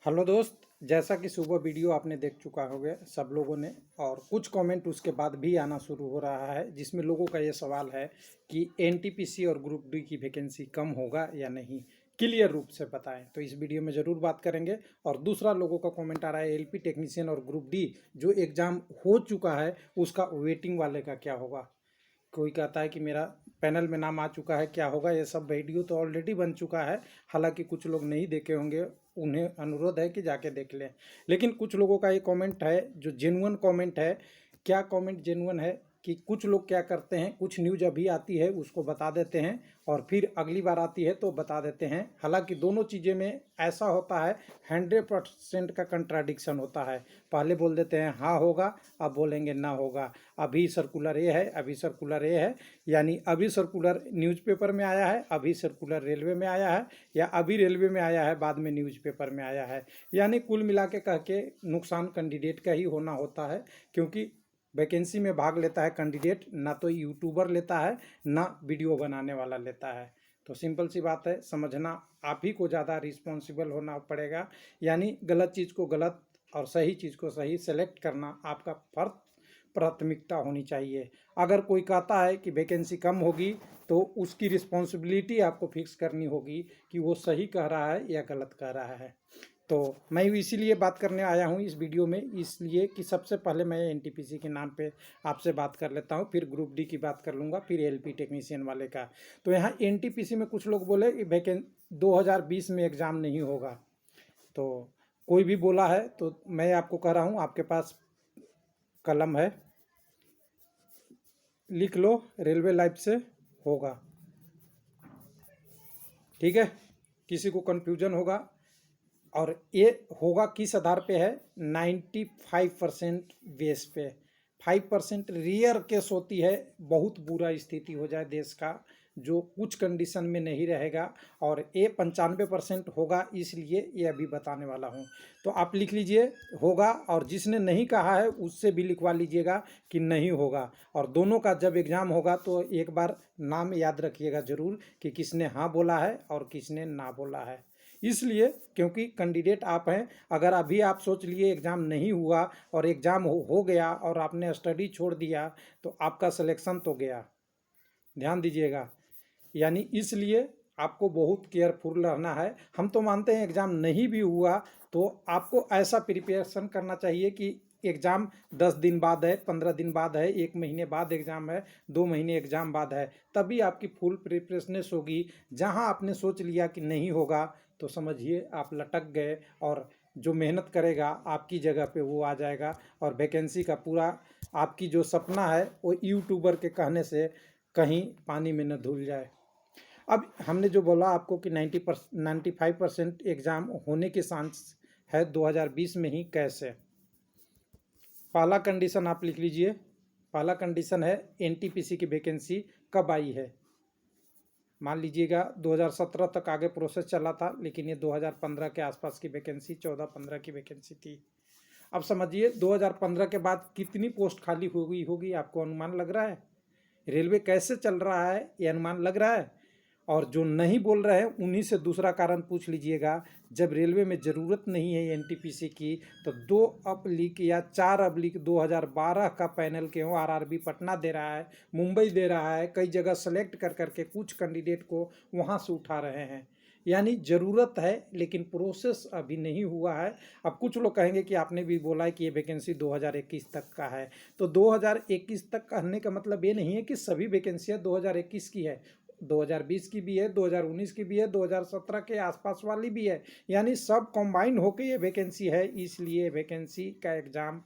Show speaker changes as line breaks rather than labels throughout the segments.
Hello दोस्त, जैसा कि सुबह वीडियो आपने देख चुका होगा सब लोगों ने, और कुछ कमेंट उसके बाद भी आना शुरू हो रहा है जिसमें लोगों का ये सवाल है कि एनटीपीसी और ग्रुप डी की वैकेंसी कम होगा या नहीं। क्लियर रूप से बताएं, तो इस वीडियो में ज़रूर बात करेंगे। और दूसरा लोगों का कमेंट आ रहा है एलपी टेक्नीशियन और ग्रुप डी जो एग्ज़ाम हो चुका है उसका वेटिंग वाले का क्या होगा। कोई कहता है कि मेरा पैनल में नाम आ चुका है, क्या होगा। ये सब वीडियो तो ऑलरेडी बन चुका है, हालांकि कुछ लोग नहीं देखे होंगे, उन्हें अनुरोध है कि जाके देख लें। लेकिन कुछ लोगों का ये कमेंट है जो जेन्युइन कमेंट है। क्या कमेंट जेन्युइन है कि कुछ लोग क्या करते हैं, कुछ न्यूज़ अभी आती है उसको बता देते हैं और फिर अगली बार आती है तो बता देते हैं। हालांकि दोनों चीज़ें में ऐसा होता है, 100% का कंट्राडिक्शन होता है। पहले बोल देते हैं हाँ होगा, अब बोलेंगे ना होगा। अभी सर्कुलर ये है, अभी सर्कुलर ये है, यानी अभी सर्कुलर न्यूज़पेपर में आया है, अभी सर्कुलर रेलवे में आया है, या अभी रेलवे में आया है बाद में न्यूज़पेपर में आया है। यानी कुल मिला के कह के नुकसान कैंडिडेट का ही होना होता है, क्योंकि वैकेंसी में भाग लेता है कैंडिडेट, ना तो यूट्यूबर लेता है ना वीडियो बनाने वाला लेता है। तो सिंपल सी बात है, समझना आप ही को ज़्यादा रिस्पॉन्सिबल होना पड़ेगा। यानी गलत चीज़ को गलत और सही चीज़ को सही सेलेक्ट करना आपका फर्ज, प्राथमिकता होनी चाहिए। अगर कोई कहता है कि वैकेंसी कम होगी तो उसकी रिस्पॉन्सिबिलिटी आपको फिक्स करनी होगी कि वो सही कह रहा है या गलत कह रहा है। तो मैं इसीलिए बात करने आया हूँ इस वीडियो में, इसलिए कि सबसे पहले मैं एनटीपीसी के नाम पे आपसे बात कर लेता हूँ, फिर ग्रुप डी की बात कर लूँगा, फिर एलपी टेक्नीशियन वाले का। तो यहाँ एनटीपीसी में कुछ लोग बोले कि 2020 में एग्ज़ाम नहीं होगा। तो कोई भी बोला है तो मैं आपको कह रहा हूँ, आपके पास कलम है, लिख लो, रेलवे लाइफ से होगा। ठीक है, किसी को कन्फ्यूजन होगा। और ये होगा किस आधार पे है, 95% बेस पे। 5% रेयर केस होती है, बहुत बुरा स्थिति हो जाए देश का, जो कुछ कंडीशन में नहीं रहेगा। और ये 95% होगा, इसलिए ये अभी बताने वाला हूँ। तो आप लिख लीजिए होगा, और जिसने नहीं कहा है उससे भी लिखवा लीजिएगा कि नहीं होगा। और दोनों का जब एग्ज़ाम होगा तो एक बार नाम याद रखिएगा ज़रूर कि किसने हाँ बोला है और किसने ना बोला है। इसलिए क्योंकि कैंडिडेट आप हैं। अगर अभी आप सोच लिए एग्ज़ाम नहीं हुआ और एग्ज़ाम हो गया और आपने स्टडी छोड़ दिया तो आपका सिलेक्शन तो गया। ध्यान दीजिएगा। यानी इसलिए आपको बहुत केयरफुल रहना है। हम तो मानते हैं एग्ज़ाम नहीं भी हुआ तो आपको ऐसा प्रिपरेशन करना चाहिए कि एग्ज़ाम 10 दिन बाद है, 15 दिन बाद है, 1 महीने बाद एग्ज़ाम है, 2 महीने एग्ज़ाम बाद है, तभी आपकी फुल प्रिपरेशनेस होगी। जहां आपने सोच लिया कि नहीं होगा तो समझिए आप लटक गए, और जो मेहनत करेगा आपकी जगह पे वो आ जाएगा, और वैकेंसी का पूरा आपकी जो सपना है वो यूट्यूबर के कहने से कहीं पानी में न धुल जाए। अब हमने जो बोला आपको कि 95% एग्ज़ाम होने के चांस है 2020 में ही, कैसे। पहला कंडीशन आप लिख लीजिए। पहला कंडीशन है एनटीपीसी की वैकेंसी कब आई है। मान लीजिएगा 2017 तक आगे प्रोसेस चला था, लेकिन ये 2015 के आसपास की वैकेंसी, 14-15 की वैकेंसी थी। अब समझिए 2015 के बाद कितनी पोस्ट खाली हो गई होगी, आपको अनुमान लग रहा है। रेलवे कैसे चल रहा है ये अनुमान लग रहा है। और जो नहीं बोल रहे हैं उन्हीं से दूसरा कारण पूछ लीजिएगा। जब रेलवे में ज़रूरत नहीं है एनटीपीसी की तो 2 अब्लिक या 4 अब्लिक 2012 का पैनल क्यों आरआरबी पटना दे रहा है, मुंबई दे रहा है, कई जगह सेलेक्ट कर करके कुछ कैंडिडेट को वहाँ से उठा रहे हैं। यानी ज़रूरत है लेकिन प्रोसेस अभी नहीं हुआ है। अब कुछ लोग कहेंगे कि आपने भी बोला है कि ये वैकेंसी 2021 तक का है, तो 2021 तक कहने का मतलब ये नहीं है कि सभी वैकेंसियाँ 2021 की है। 2020 की भी है, 2019 की भी है, 2017 के आसपास वाली भी है। यानी सब कंबाइन होके ये वैकेंसी है। इसलिए वैकेंसी का एग्ज़ाम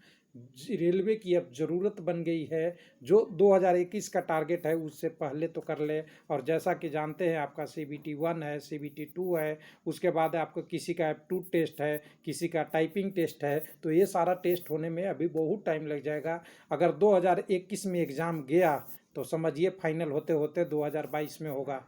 रेलवे की अब ज़रूरत बन गई है। जो 2021 का टारगेट है उससे पहले तो कर ले। और जैसा कि जानते हैं आपका CBT 1 है, CBT 2 है, उसके बाद आपको किसी का एप्टीट्यूड टेस्ट है, किसी का टाइपिंग टेस्ट है। तो ये सारा टेस्ट होने में अभी बहुत टाइम लग जाएगा। अगर 2021 में एग्ज़ाम गया तो समझिए फाइनल होते होते 2022 में होगा।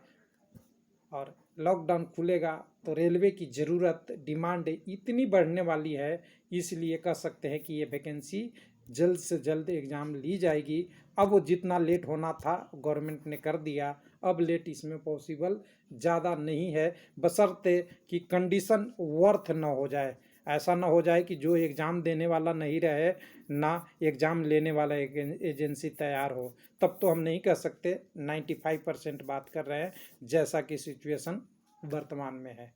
और लॉकडाउन खुलेगा तो रेलवे की ज़रूरत, डिमांड इतनी बढ़ने वाली है, इसलिए कह सकते हैं कि ये वैकेंसी जल्द से जल्द एग्ज़ाम ली जाएगी। अब वो जितना लेट होना था गवर्नमेंट ने कर दिया, अब लेट इसमें पॉसिबल ज़्यादा नहीं है, बशर्ते कि कंडीशन वर्थ न हो जाए। ऐसा ना हो जाए कि जो एग्ज़ाम देने वाला नहीं रहे ना एग्ज़ाम लेने वाला एजेंसी तैयार हो, तब तो हम नहीं कह सकते 95% बात कर रहे हैं जैसा कि सिचुएशन वर्तमान में है।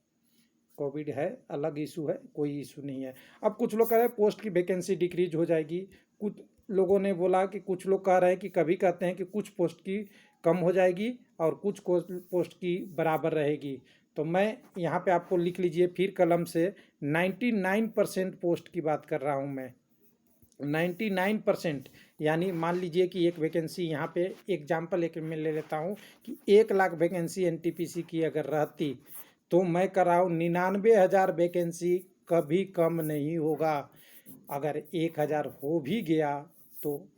कोविड है, अलग इशू है, कोई इशू नहीं है। अब कुछ लोग कह रहे हैं पोस्ट की वैकेंसी डिक्रीज हो जाएगी, कुछ लोगों ने बोला कि कुछ लोग कह रहे हैं कि कभी कहते हैं कि कुछ पोस्ट की कम हो जाएगी और कुछ पोस्ट की बराबर रहेगी। तो मैं यहाँ पे आपको लिख लीजिए फिर कलम से 99% पोस्ट की बात कर रहा हूँ मैं। 99% यानी मान लीजिए कि एक वैकेंसी यहाँ पे एग्जाम्पल एक मैं ले लेता हूँ कि 1 लाख वैकेंसी एनटीपीसी की अगर रहती तो मैं कर रहा हूँ 99,000 वैकेंसी कभी कम नहीं होगा। अगर 1,000 हो भी गया तो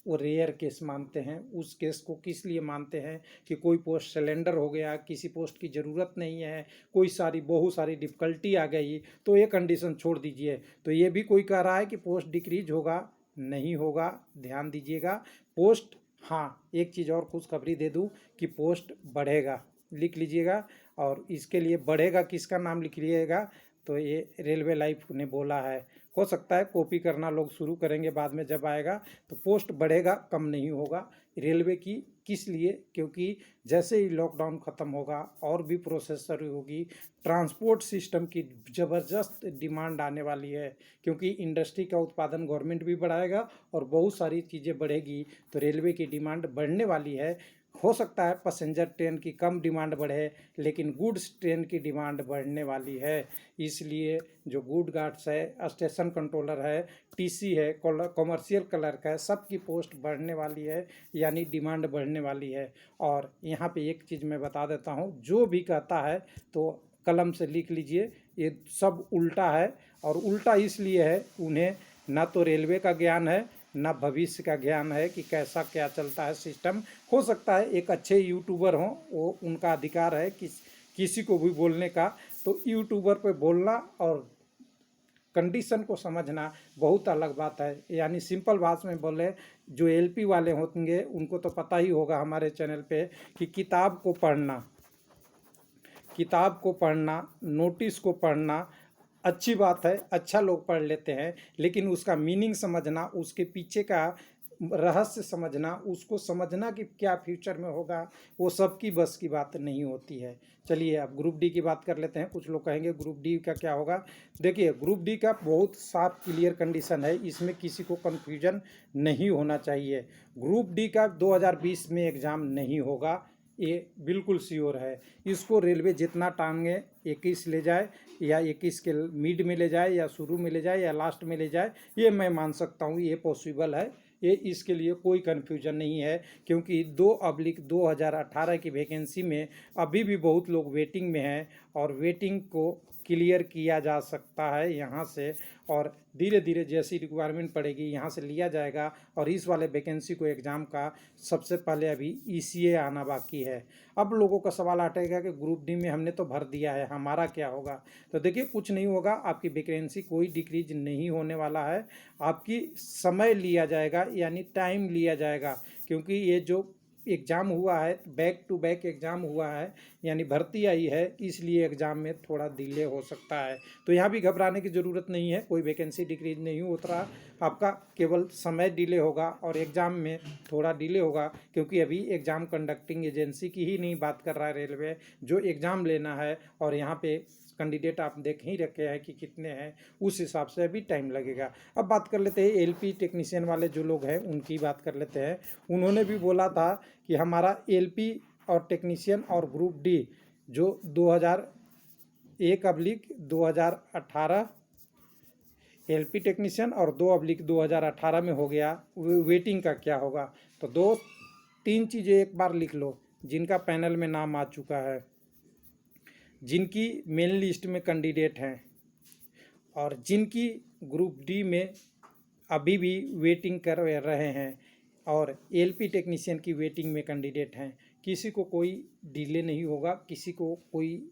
वो रेयर केस मानते हैं। उस केस को किस लिए मानते हैं कि कोई पोस्ट सिलेंडर हो गया, किसी पोस्ट की ज़रूरत नहीं है, कोई बहुत सारी डिफ़िकल्टी आ गई, तो ये कंडीशन छोड़ दीजिए। तो ये भी कोई कह रहा है कि पोस्ट डिक्रीज होगा, नहीं होगा। ध्यान दीजिएगा पोस्ट, हाँ एक चीज़ और खुशखबरी दे दूँ कि पोस्ट बढ़ेगा, लिख लीजिएगा। और इसके लिए बढ़ेगा किसका नाम लिख लीजिएगा, तो ये रेलवे लाइफ ने बोला है। हो सकता है कॉपी करना लोग शुरू करेंगे बाद में जब आएगा, तो पोस्ट बढ़ेगा, कम नहीं होगा रेलवे की। किस लिए? क्योंकि जैसे ही लॉकडाउन ख़त्म होगा और भी प्रोसेस शुरू होगी, ट्रांसपोर्ट सिस्टम की ज़बरदस्त डिमांड आने वाली है, क्योंकि इंडस्ट्री का उत्पादन गवर्नमेंट भी बढ़ाएगा और बहुत सारी चीज़ें बढ़ेगी, तो रेलवे की डिमांड बढ़ने वाली है। हो सकता है पैसेंजर ट्रेन की कम डिमांड बढ़े, लेकिन गुड्स ट्रेन की डिमांड बढ़ने वाली है। इसलिए जो गुड गार्ड्स है, स्टेशन कंट्रोलर है, टीसी है, कॉमर्शियल क्लर्क है, सबकी पोस्ट बढ़ने वाली है, यानी डिमांड बढ़ने वाली है। और यहाँ पे एक चीज़ मैं बता देता हूँ, जो भी कहता है तो कलम से लिख लीजिए, ये सब उल्टा है। और उल्टा इसलिए है, उन्हें ना तो रेलवे का ज्ञान है ना भविष्य का ज्ञान है कि कैसा क्या चलता है सिस्टम। हो सकता है एक अच्छे यूट्यूबर हों, वो उनका अधिकार है किसी को भी बोलने का, तो यूट्यूबर पे बोलना और कंडीशन को समझना बहुत अलग बात है। यानी सिंपल भाषा में बोले, जो एलपी वाले होंगे उनको तो पता ही होगा हमारे चैनल पे कि किताब को पढ़ना, नोटिस को पढ़ना अच्छी बात है, अच्छा लोग पढ़ लेते हैं, लेकिन उसका मीनिंग समझना, उसके पीछे का रहस्य समझना, उसको समझना कि क्या फ्यूचर में होगा, वो सबकी बस की बात नहीं होती है। चलिए अब ग्रुप डी की बात कर लेते हैं। कुछ लोग कहेंगे ग्रुप डी का क्या होगा। देखिए ग्रुप डी का बहुत साफ क्लियर कंडीशन है, इसमें किसी को कन्फ्यूजन नहीं होना चाहिए। ग्रुप डी का 2020 में एग्ज़ाम नहीं होगा, ये बिल्कुल श्योर है। इसको रेलवे जितना टांगे 21 ले जाए या 21 के मिड में ले जाए या शुरू में ले जाए या लास्ट में ले जाए, ये मैं मान सकता हूँ, ये पॉसिबल है। ये इसके लिए कोई कन्फ्यूजन नहीं है, क्योंकि 2/2018 की वैकेंसी में अभी भी बहुत लोग वेटिंग में हैं और वेटिंग को क्लियर किया जा सकता है यहाँ से। और धीरे धीरे जैसी रिक्वायरमेंट पड़ेगी यहाँ से लिया जाएगा। और इस वाले वैकेंसी को एग्ज़ाम का सबसे पहले अभी ईसीए आना बाकी है। अब लोगों का सवाल उठेगा कि ग्रुप डी में हमने तो भर दिया है, हमारा क्या होगा। तो देखिए कुछ नहीं होगा, आपकी वैकेंसी कोई डिक्रीज नहीं होने वाला है। आपकी समय लिया जाएगा, यानी टाइम लिया जाएगा, क्योंकि ये जो एग्ज़ाम हुआ है बैक टू बैक एग्ज़ाम हुआ है, यानी भर्ती आई है, इसलिए एग्ज़ाम में थोड़ा डिले हो सकता है। तो यहाँ भी घबराने की ज़रूरत नहीं है, कोई वैकेंसी डिक्रीज नहीं होता रहा, आपका केवल समय डिले होगा और एग्ज़ाम में थोड़ा डिले होगा, क्योंकि अभी एग्ज़ाम कंडक्टिंग एजेंसी की ही नहीं बात कर रहा है रेलवे, जो एग्ज़ाम लेना है। और यहाँ पे कैंडिडेट आप देख ही रखे हैं कि कितने हैं, उस हिसाब से अभी टाइम लगेगा। अब बात कर लेते हैं एलपी टेक्नीशियन वाले जो लोग हैं उनकी बात कर लेते हैं। उन्होंने भी बोला था कि हमारा एलपी और टेक्नीशियन और ग्रुप डी जो 2001/2018 एलपी टेक्नीशियन और 2/2018 में हो गया, वेटिंग का क्या होगा। तो 2-3 चीज़ें एक बार लिख लो, जिनका पैनल में नाम आ चुका है, जिनकी मेन लिस्ट में कैंडिडेट हैं और जिनकी ग्रुप डी में अभी भी वेटिंग कर रहे हैं और एलपी टेक्नीशियन की वेटिंग में कैंडिडेट हैं। किसी को कोई डिले नहीं होगा, किसी को कोई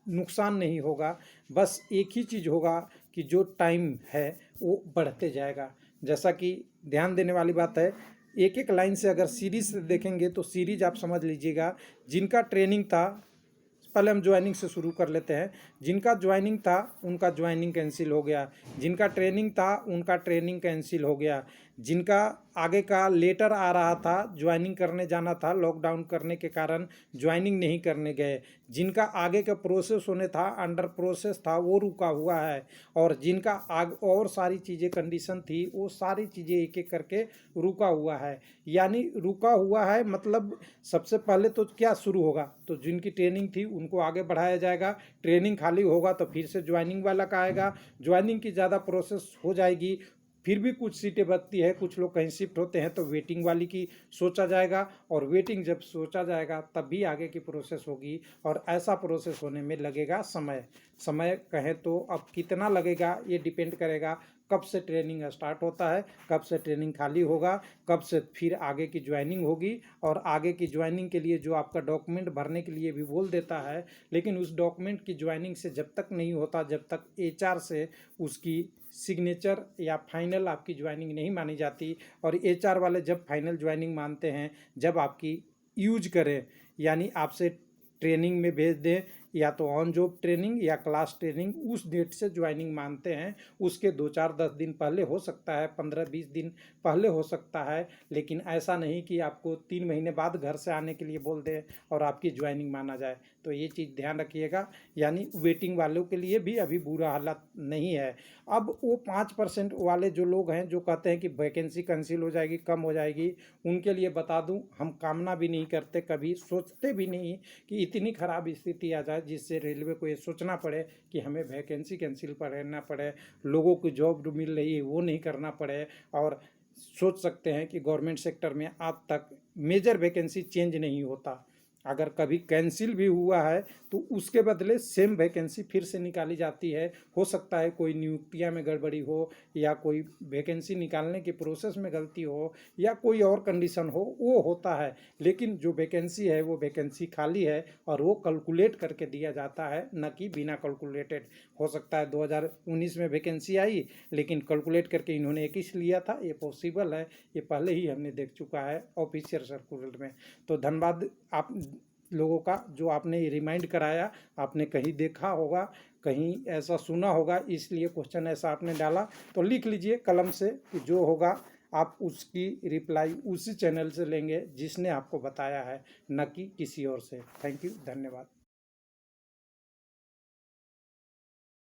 नुकसान नहीं होगा। बस एक ही चीज़ होगा कि जो टाइम है वो बढ़ते जाएगा। जैसा कि ध्यान देने वाली बात है, एक एक लाइन से अगर सीरीज देखेंगे तो सीरीज आप समझ लीजिएगा, जिनका ट्रेनिंग था पहले हम ज्वाइनिंग से शुरू कर लेते हैं। जिनका ज्वाइनिंग था उनका ज्वाइनिंग कैंसिल हो गया, जिनका ट्रेनिंग था उनका ट्रेनिंग कैंसिल हो गया, जिनका आगे का लेटर आ रहा था ज्वाइनिंग करने जाना था, लॉकडाउन करने के कारण ज्वाइनिंग नहीं करने गए, जिनका आगे का प्रोसेस होने था, अंडर प्रोसेस था, वो रुका हुआ है, और जिनका और सारी चीज़ें कंडीशन थी वो सारी चीज़ें एक एक करके रुका हुआ है। यानी रुका हुआ है मतलब सबसे पहले तो क्या शुरू होगा, तो जिनकी ट्रेनिंग थी उनको आगे बढ़ाया जाएगा, ट्रेनिंग खाली होगा तो फिर से ज्वाइनिंग वाला का आएगा, ज्वाइनिंग की ज़्यादा प्रोसेस हो जाएगी, फिर भी कुछ सीटें बचती है, कुछ लोग कहीं शिफ्ट होते हैं तो वेटिंग वाली की सोचा जाएगा, और वेटिंग जब सोचा जाएगा तब भी आगे की प्रोसेस होगी, और ऐसा प्रोसेस होने में लगेगा समय। समय कहें तो अब कितना लगेगा ये डिपेंड करेगा कब से ट्रेनिंग स्टार्ट होता है, कब से ट्रेनिंग खाली होगा, कब से फिर आगे की ज्वाइनिंग होगी, और आगे की ज्वाइनिंग के लिए जो आपका डॉक्यूमेंट भरने के लिए भी बोल देता है, लेकिन उस डॉक्यूमेंट की ज्वाइनिंग से जब तक नहीं होता, जब तक एचआर से उसकी सिग्नेचर या फाइनल आपकी ज्वाइनिंग नहीं मानी जाती, और एचआर वाले जब फाइनल ज्वाइनिंग मानते हैं जब आपकी यूज करें, यानी आपसे ट्रेनिंग में भेज दें, या तो ऑन जॉब ट्रेनिंग या क्लास ट्रेनिंग, उस डेट से ज्वाइनिंग मानते हैं। उसके 2-4-10 दिन पहले हो सकता है, 15-20 दिन पहले हो सकता है, लेकिन ऐसा नहीं कि आपको 3 महीने बाद घर से आने के लिए बोल दें और आपकी ज्वाइनिंग माना जाए। तो ये चीज़ ध्यान रखिएगा। यानी वेटिंग वालों के लिए भी अभी बुरा हालत नहीं है। अब वो 5% वाले जो लोग हैं जो कहते हैं कि वैकेंसी कैंसिल हो जाएगी, कम हो जाएगी, उनके लिए बता दूं, हम कामना भी नहीं करते, कभी सोचते भी नहीं कि इतनी ख़राब स्थिति आ जाए जिससे रेलवे को ये सोचना पड़े कि हमें वैकेंसी कैंसिल करना पड़े, लोगों को जॉब मिल रही है वो नहीं करना पड़े। और सोच सकते हैं कि गवर्नमेंट सेक्टर में आज तक मेजर वैकेंसी चेंज नहीं होता, अगर कभी कैंसिल भी हुआ है तो उसके बदले सेम वैकेंसी फिर से निकाली जाती है। हो सकता है कोई नियुक्तियां में गड़बड़ी हो, या कोई वैकेंसी निकालने के प्रोसेस में गलती हो, या कोई और कंडीशन हो, वो होता है, लेकिन जो वैकेंसी है वो वैकेंसी खाली है और वो कैलकुलेट करके दिया जाता है, न कि बिना कैलकुलेटेड। हो सकता है 2019 में वैकेंसी आई लेकिन कैलकुलेट करके इन्होंने 21 लिया था, ये पॉसिबल है, ये पहले ही हमने देख चुका है ऑफिशियल सर्कुलर में। तो धन्यवाद आप लोगों का जो आपने रिमाइंड कराया, आपने कहीं देखा होगा, कहीं ऐसा सुना होगा, इसलिए क्वेश्चन ऐसा आपने डाला। तो लिख लीजिए कलम से कि जो होगा आप उसकी रिप्लाई उसी चैनल से लेंगे जिसने आपको बताया है, न कि किसी और से। थैंक यू, धन्यवाद।